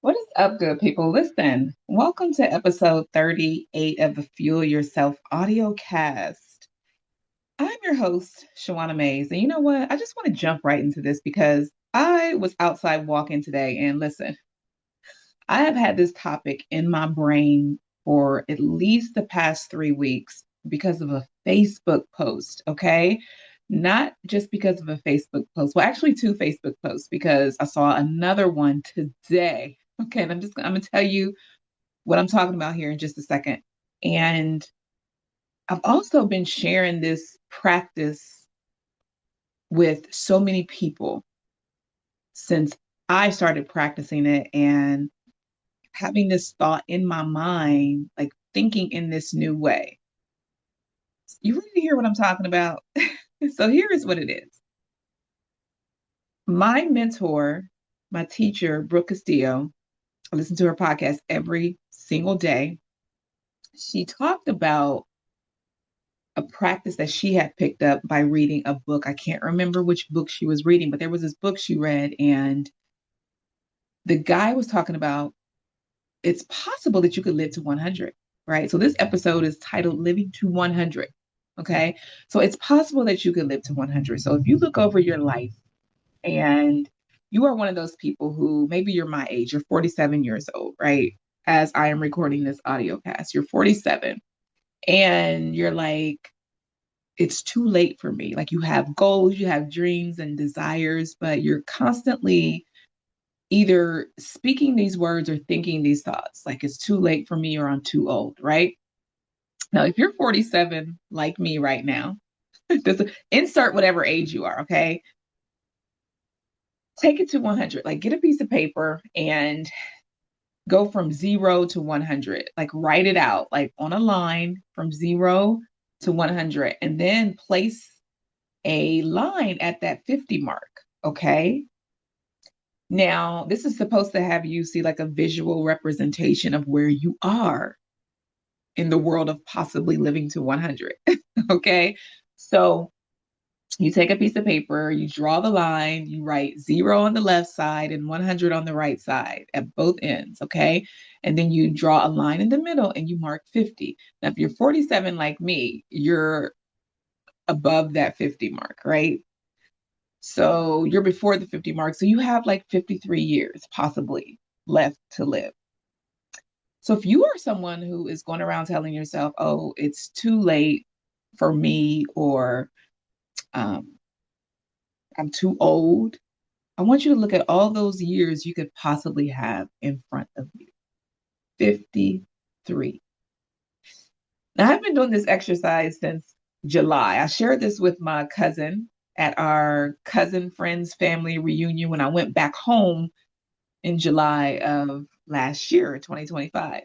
What is up, good people? Listen, welcome to episode 38 of the Fuel Yourself audio cast. I'm your host, Shawana Mays. And you know what? I just want to jump right into this because I was outside walking today. And listen, I have had this topic in my brain for at least the past 3 weeks because of a Facebook post, okay? Not just because of a Facebook post. Well, actually, two Facebook posts because I saw another one today. Okay, and I'm gonna tell you what I'm talking about here in just a second. And I've also been sharing this practice with so many people since I started practicing it and having this thought in my mind, like thinking in this new way. You ready to hear what I'm talking about? So here is what it is. My mentor, my teacher, Brooke Castillo, I listen to her podcast every single day. She talked about a practice that she had picked up by reading a book. I can't remember which book she was reading, but there was this book she read, and the guy was talking about it's possible that you could live to 100, right? So this episode is titled Living to 100. Okay. So it's possible that you could live to 100. So if you look over your life and you are one of those people who maybe you're my age, you're 47 years old, right? As I am recording this audio cast, you're 47 and you're like, it's too late for me. Like you have goals, you have dreams and desires, but you're constantly either speaking these words or thinking these thoughts. Like it's too late for me or I'm too old, right? Now, if you're 47 like me right now, just insert whatever age you are, okay? Take it to 100. Like get a piece of paper and go from 0 to 100. Like write it out, like on a line from 0 to 100, and then place a line at that 50 mark. Okay. Now, this is supposed to have you see like a visual representation of where you are in the world of possibly living to 100. Okay. So you take a piece of paper, you draw the line, you write 0 on the left side and 100 on the right side at both ends. Okay. And then you draw a line in the middle and you mark 50. Now, if you're 47 like me, you're above that 50 mark, right? So you're before the 50 mark. So you have like 53 years possibly left to live. So if you are someone who is going around telling yourself, oh, it's too late for me, or um, I'm too old, I want you to look at all those years you could possibly have in front of you. 53. Now, I've been doing this exercise since July. I shared this with my cousin at our cousin friends family reunion when I went back home in July of last year, 2025.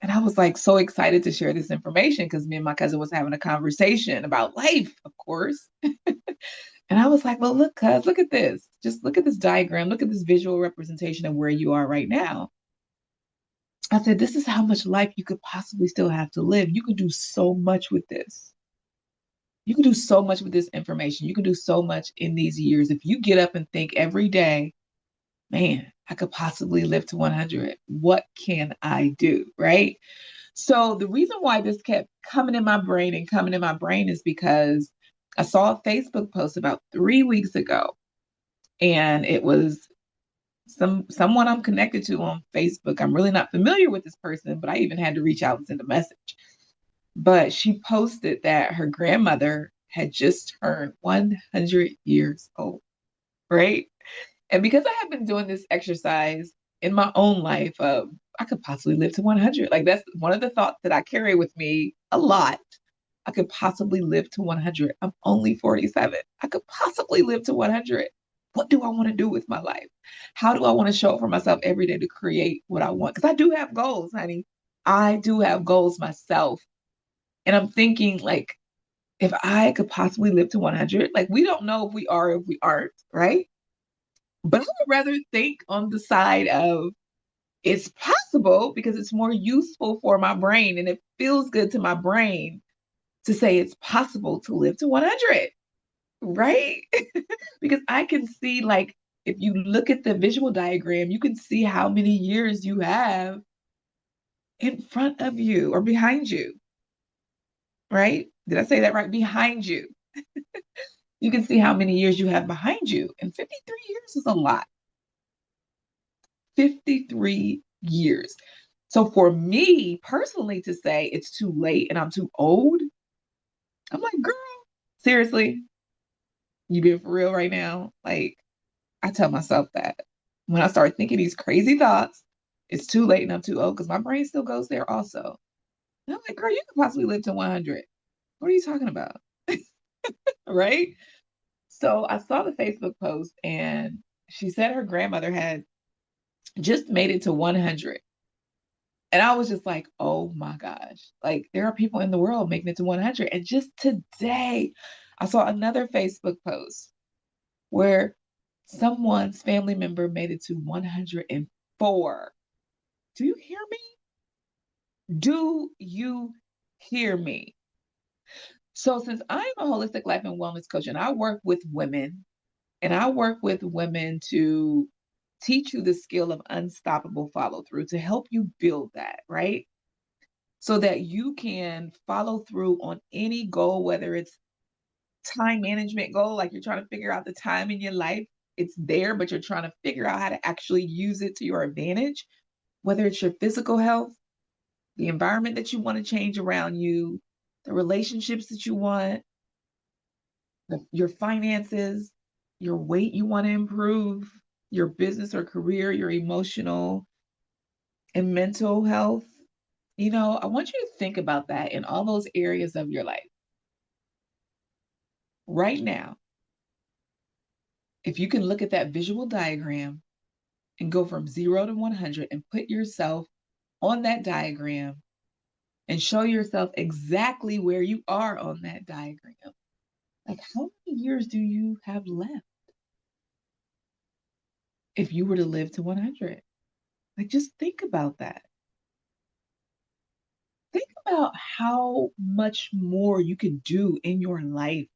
And I was like so excited to share this information because me and my cousin was having a conversation about life, of course. And I was like, well, look, cuz, look at this. Just look at this diagram. Look at this visual representation of where you are right now. I said, this is how much life you could possibly still have to live. You could do so much with this. You can do so much with this information. You can do so much in these years. If you get up and think every day, man, I could possibly live to 100. What can I do? Right. So the reason why this kept coming in my brain and coming in my brain is because I saw a Facebook post about 3 weeks ago, and it was someone I'm connected to on Facebook. I'm really not familiar with this person, but I even had to reach out and send a message. But she posted that her grandmother had just turned 100 years old, right? And because I have been doing this exercise in my own life, I could possibly live to 100. Like that's one of the thoughts that I carry with me a lot. I could possibly live to 100. I'm only 47. I could possibly live to 100. What do I want to do with my life? How do I want to show up for myself every day to create what I want? Because I do have goals, honey. I do have goals myself. And I'm thinking, like, if I could possibly live to 100, like, we don't know if we are, if we aren't, right? But I would rather think on the side of it's possible because it's more useful for my brain and it feels good to my brain to say it's possible to live to 100, right? Because I can see like If you look at the visual diagram, you can see how many years you have in front of you or behind you, right? Did I say that right? Behind you. You can see how many years you have behind you. And 53 years is a lot. 53 years. So for me personally to say it's too late and I'm too old, I'm like, girl, seriously, you being for real right now? Like, I tell myself that when I start thinking these crazy thoughts, it's too late and I'm too old because my brain still goes there also. And I'm like, girl, you could possibly live to 100. What are you talking about? Right? So I saw the Facebook post and she said her grandmother had just made it to 100. And I was just like, oh my gosh, like there are people in the world making it to 100. And just today, I saw another Facebook post where someone's family member made it to 104. Do you hear me? Do you hear me? So, since I'm a holistic life and wellness coach and I work with women, and I work with women to teach you the skill of unstoppable follow through to help you build that, right? So that you can follow through on any goal, whether it's time management goal, like you're trying to figure out the time in your life, it's there, but you're trying to figure out how to actually use it to your advantage, whether it's your physical health, the environment that you want to change around you, the relationships that you want, your finances, your weight you want to improve, your business or career, your emotional and mental health. I want you to think about that in all those areas of your life. Right now, if you can look at that visual diagram and go from 0 to 100 and put yourself on that diagram and show yourself exactly where you are on that diagram. Like, how many years do you have left if you were to live to 100? Like, just think about that. Think about how much more you can do in your life.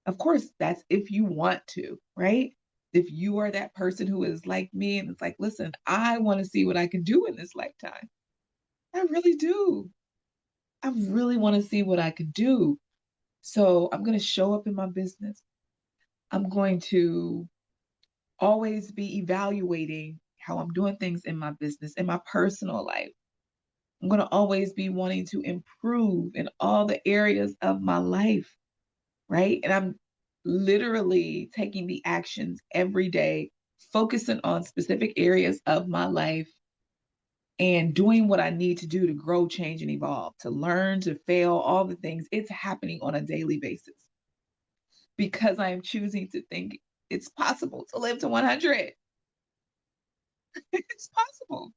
Of course, that's if you want to, right? If you are that person who is like me and it's like, listen, I want to see what I can do in this lifetime. I really do. I really want to see what I can do. So I'm going to show up in my business. I'm going to always be evaluating how I'm doing things in my business, in my personal life. I'm going to always be wanting to improve in all the areas of my life, right? And I'm literally taking the actions every day, focusing on specific areas of my life and doing what I need to do to grow, change, and evolve, to learn, to fail, all the things. It's happening on a daily basis because I am choosing to think it's possible to live to 100. It's possible.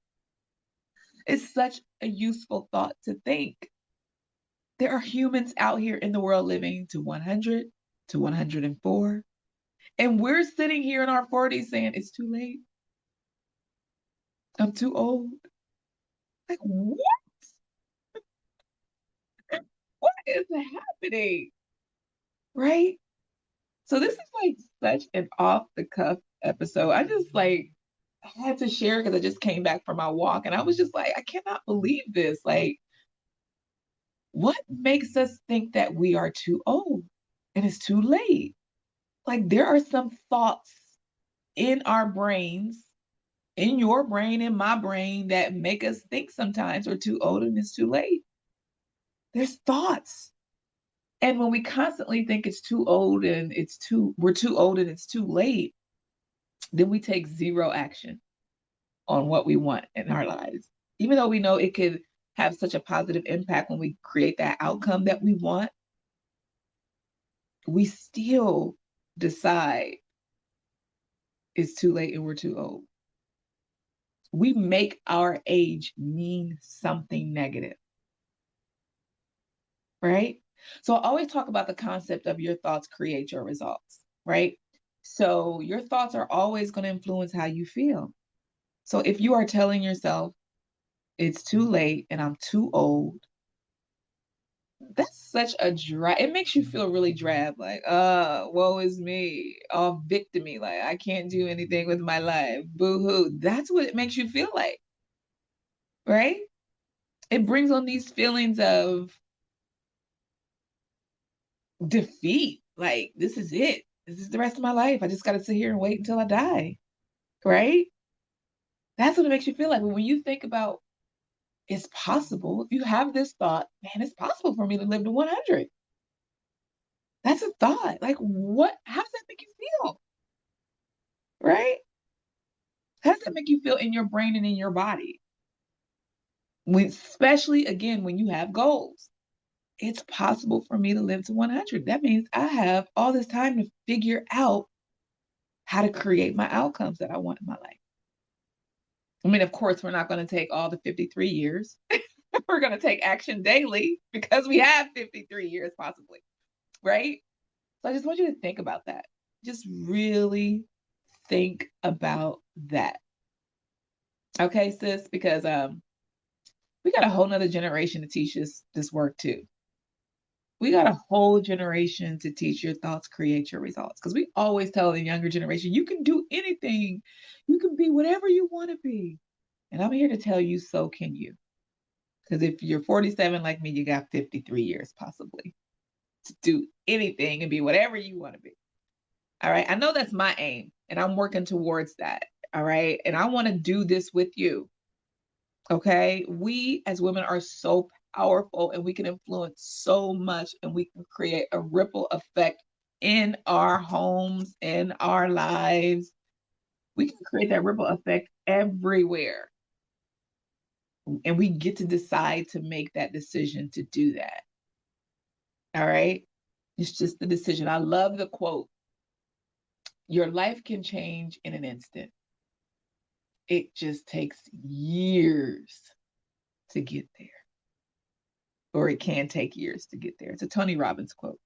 It's such a useful thought to think. There are humans out here in the world living to 100, to 104. And we're sitting here in our 40s saying, it's too late. I'm too old. Like, what? What is happening? Right? So this is like such an off the cuff episode. I just like I had to share because I just came back from my walk and I was just like, I cannot believe this. Like, what makes us think that we are too old and it's too late? Like, there are some thoughts in our brains, in your brain, in my brain, that make us think sometimes we're too old and it's too late. There's thoughts. And when we constantly think it's too old and we're too old and it's too late, then we take zero action on what we want in our lives. Even though we know it could have such a positive impact when we create that outcome that we want, we still decide it's too late and we're too old. We make our age mean something negative, right? So I always talk about the concept of your thoughts create your results, right? So your thoughts are always going to influence how you feel. So if you are telling yourself it's too late and I'm too old, That's such a it makes you feel really drab, like, woe is me, all victimy, like I can't do anything with my life. Boo-hoo. That's what it makes you feel like, right? It brings on these feelings of defeat. Like, this is it. This is the rest of my life. I just gotta sit here and wait until I die. Right? That's what it makes you feel like. But when you think about it's possible, if you have this thought, man, it's possible for me to live to 100. That's a thought. Like, what? How does that make you feel? Right? How does that make you feel in your brain and in your body? When, especially again, when you have goals, it's possible for me to live to 100. That means I have all this time to figure out how to create my outcomes that I want in my life. I mean, of course, we're not going to take all the 53 years. We're going to take action daily because we have 53 years possibly, right? So I just want you to think about that. Just really think about that. Okay, sis, because we got a whole nother generation to teach us this work too. We got a whole generation to teach your thoughts create your results. Because we always tell the younger generation, you can do anything. You can be whatever you want to be. And I'm here to tell you, so can you. Because if you're 47 like me, you got 53 years possibly to do anything and be whatever you want to be. All right. I know that's my aim, and I'm working towards that. All right. And I want to do this with you. Okay. We as women are so powerful, and we can influence so much, and we can create a ripple effect in our homes, in our lives. We can create that ripple effect everywhere. And we get to decide to make that decision to do that. All right. It's just the decision. I love the quote: your life can change in an instant. It just takes years to get there, or it can take years to get there. It's a Tony Robbins quote.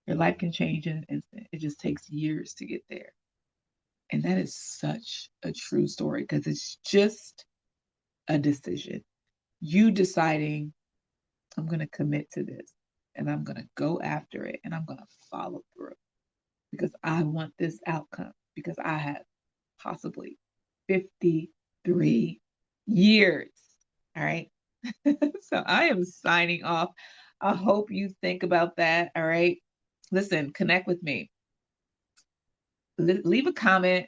Your life can change in an instant. It just takes years to get there. And that is such a true story because it's just a decision. You deciding, I'm going to commit to this, and I'm going to go after it, and I'm going to follow through because I want this outcome, because I have possibly 53 years. All right. So I am signing off. I hope you think about that. All right. Listen, connect with me. Leave a comment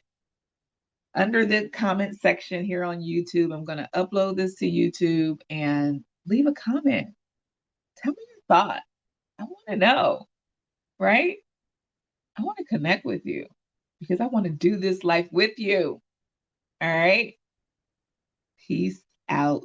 under the comment section here on YouTube. I'm going to upload this to YouTube, and leave a comment. Tell me your thought. I want to know, right? I want to connect with you because I want to do this life with you. All right. Peace out.